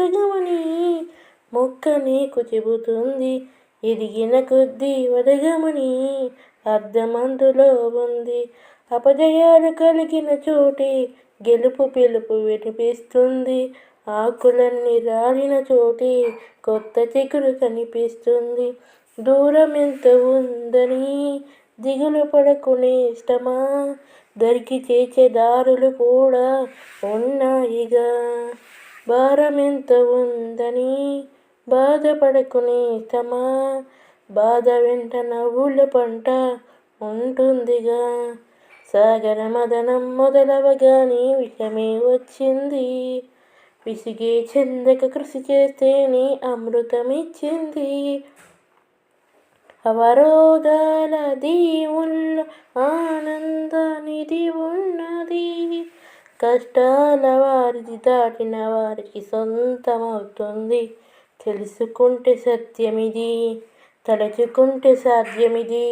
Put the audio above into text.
ఎదగమని మొక్క నీకు చెబుతుంది. ఎదిగిన కొద్దీ వదగమని అర్థమందులో ఉంది. అపజయాలు కలిగిన చోటే గెలుపు పిలుపు వినిపిస్తుంది. ఆకులన్నీ రాలిన చోటే కొత్త చిగురు కనిపిస్తుంది. దూరం ఎంత ఉందని దిగులు పడకు నేస్తమా, దరికి చేర్చే దారులు కూడా ఉన్నాయిగా. భారం ఎంత ఉందని బాధపడకు నేస్తమా, బాధ వెంట నవ్వుల పంట ఉంటుందిగా. సాగర మదనం మొదలవగానే విషమే వచ్చింది. విసిగే చెందక కృషి చేస్తేనే అమృతమిచ్చింది. అవరోధాల దీవుల్లో ఆనందానిది ఉన్నది. కష్టాల వారిది దాటిన వారికి సొంతమవుతుంది. తెలుసుకుంటే సత్యమిది, తలుచుకుంటే సాధ్యమిది.